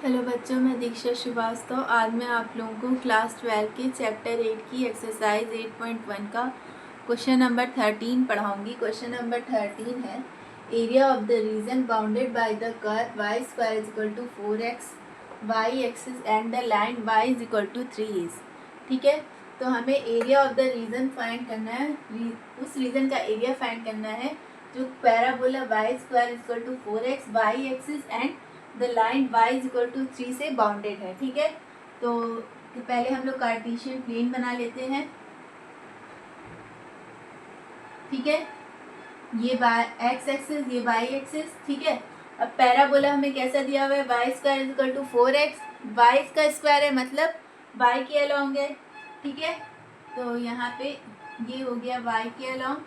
Hello बच्चों, मैं दीक्षा श्रीवास्तव। आज मैं आप लोगों को क्लास 12 के चैप्टर 8 की एक्सरसाइज 8.1 का क्वेश्चन नंबर 13 पढ़ाऊंगी। क्वेश्चन नंबर 13 है area of the region bounded by the curve y square is equal to 4x y axis and the line y is equal to 3 is. ठीक है, तो हमें area of the region find करना है। उस reason का area find करना है जो parabola y square is equal to 4x y axis and the line y is equal to 3 से बाउंडेड है। ठीक है, तो पहले हम लोग कार्टेशियन प्लेन बना लेते हैं। ठीक है, ये एक्स एक्सिस, ये वाई एक्सिस। ठीक है, अब पैराबोला हमें कैसा दिया हुआ है, Y square is equal to 4x। Y का स्क्वायर है मतलब वाई के अलोंग है। ठीक है, तो यहाँ पे ये हो गया वाई के अलोंग।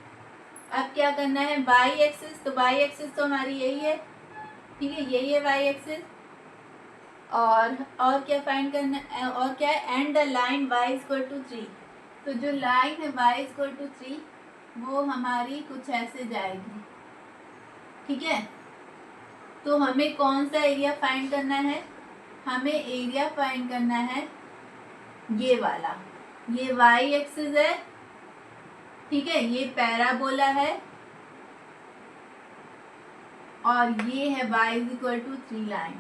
अब क्या करना है, वाई एक्सिस, तो वाई एक्सिस तो हमारी यही है। ठीक है, यही है वाई एक्सिस। और क्या फाइंड करना है, और क्या है, and the line y equal to 3। तो जो लाइन है y इक्वल टू 3 वो हमारी कुछ ऐसे जाएगी। ठीक है, तो हमें कौन सा एरिया फाइंड करना है, हमें एरिया फाइंड करना है ये वाला। ये y एक्सिस है। ठीक है, ये पैराबोला है और ये है y इक्वल टू 3 लाइन।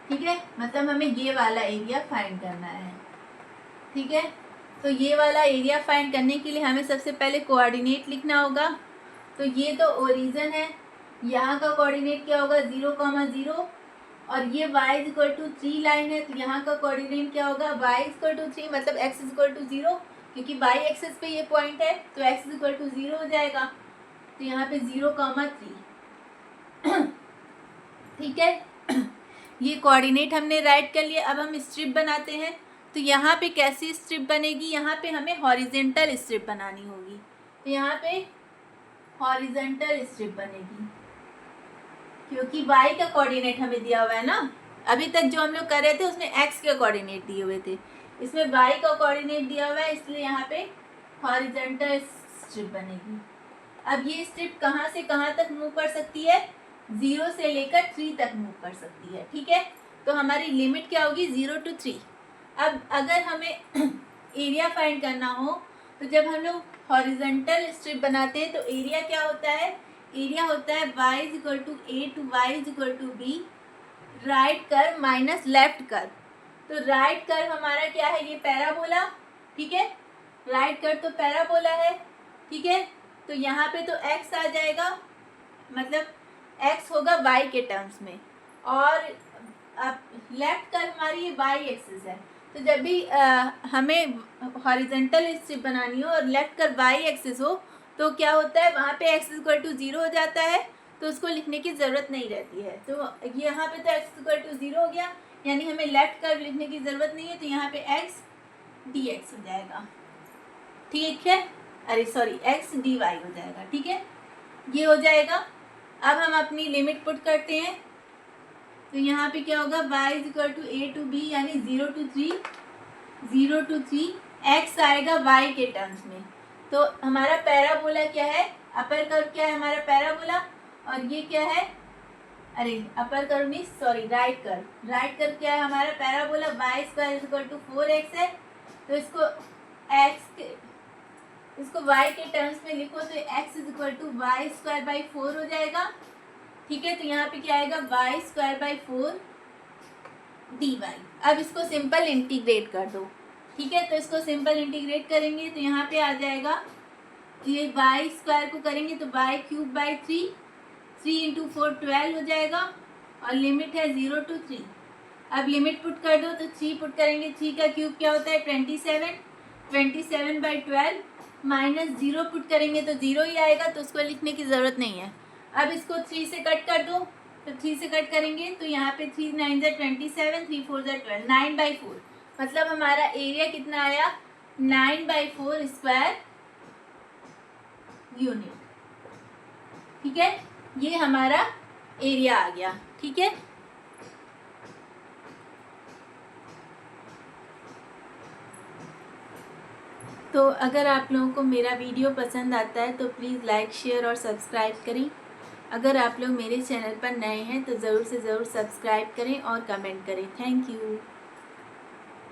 ठीक है, मतलब हमें ये वाला एरिया फाइंड करना है। ठीक है, तो ये वाला एरिया फाइंड करने के लिए हमें सबसे पहले कोऑर्डिनेट लिखना होगा। तो ये तो ओरिजिन है, यहाँ का कोऑर्डिनेट क्या होगा 0,0, और ये y is equal to 3 line है, तो यहाँ का कोऑर्डिनेट क्या होगा y इज इक्वल टू 3 मतलब x इज इक्वल टू 0, क्योंकि y एक्सिस पे ये पॉइंट है तो x इज इक्वल टू 0 हो जाएगा। तो यहाँ पे 0,3। ठीक है, ये कोऑर्डिनेट हमने राइट कर लिया। अब हम स्ट्रिप बनाते हैं। तो यहाँ पे कैसी स्ट्रिप बनेगी, यहाँ पे हमें हॉरिजेंटल स्ट्रिप बनानी होगी। तो यहाँ पे हॉरिजेंटल स्ट्रिप बनेगी क्योंकि y का कोऑर्डिनेट हमें दिया हुआ है ना। अभी तक जो हम लोग कर रहे थे उसमें x के कोऑर्डिनेट दिए हुए थे, इसमें y का कोऑर्डिनेट दिया हुआ है, इसलिए यहाँ पे हॉरिजेंटल स्ट्रिप बनेगी। अब ये स्ट्रिप कहाँ से कहाँ तक मूव कर सकती है, 0 से लेकर 3 तक मूव कर सकती है। ठीक है, तो हमारी लिमिट क्या होगी 0 to 3। अब अगर हमें एरिया फाइंड करना हो तो जब हम लोग हॉरिजेंटल स्ट्रिप बनाते हैं तो एरिया क्या होता है, एरिया होता है y is equal to a to y is equal to b, right curve minus left curve. तो राइट कर्व हमारा क्या है, ये पैराबोला। ठीक है, राइट कर्व तो पैराबोला है। ठीक है, तो यहाँ पे तो x आ जाएगा, मतलब x होगा y के टर्म्स में, और अब लेफ्ट कर्व हमारी ये y एक्सिस है। तो जब भी हमें हॉरिजेंटल स्ट्रिप बनानी हो और लेफ्ट कर्व y एक्सिस हो तो क्या होता है, वहाँ पे x इक्वल टू 0 हो जाता है, तो उसको लिखने की ज़रूरत नहीं रहती है। तो यहाँ पे तो x इक्वल टू 0 हो गया, यानी हमें लेफ्ट कर्व लिखने की ज़रूरत नहीं है। तो यहाँ पे x dx हो जाएगा। ठीक है, अरे सॉरी, x dy हो जाएगा। ठीक है, ये हो जाएगा। अब हम अपनी लिमिट पुट करते हैं। तो यहाँ पे क्या होगा, y is equal to a to b, यानी 0 to 3 x आएगा y के टर्म्स में। तो हमारा पैराबोला क्या है, अपर कर्व क्या है हमारा पैराबोला, और ये क्या है, अरे अपर कर्व नहीं sorry right curve. Right curve क्या है हमारा parabola, y square is equal to 4x है। तो इसको y के टर्म्स में लिखो तो x is equal to Y square by 4 हो जाएगा। ठीक है, तो यहाँ पे क्या आएगा y स्क्वायर बाई 4 dy। अब इसको सिंपल इंटीग्रेट कर दो। ठीक है, तो इसको सिंपल इंटीग्रेट करेंगे तो यहाँ पे आ जाएगा, ये y स्क्वायर को करेंगे तो y क्यूब बाई 3 इंटू 4 12 हो जाएगा, और लिमिट है 0 to 3। अब लिमिट पुट कर दो तो 3 पुट करेंगे, 3 का क्यूब क्या होता है 27 बाई 12 माइनस 0 पुट करेंगे तो 0 ही आएगा, तो उसको लिखने की ज़रूरत नहीं है। अब इसको 3 से कट कर दो, तो 3 से कट करेंगे तो यहाँ पे 3 9 ज़ा 27, 3 4 ज़ा 12, 9/4। मतलब हमारा एरिया कितना आया 9/4 स्क्वायर यूनिट। ठीक है, ये हमारा एरिया आ गया। ठीक है, तो अगर आप लोगों को मेरा वीडियो पसंद आता है तो प्लीज़ लाइक शेयर और सब्सक्राइब करें। अगर आप लोग मेरे चैनल पर नए हैं तो ज़रूर से ज़रूर सब्सक्राइब करें और कमेंट करें। Thank you.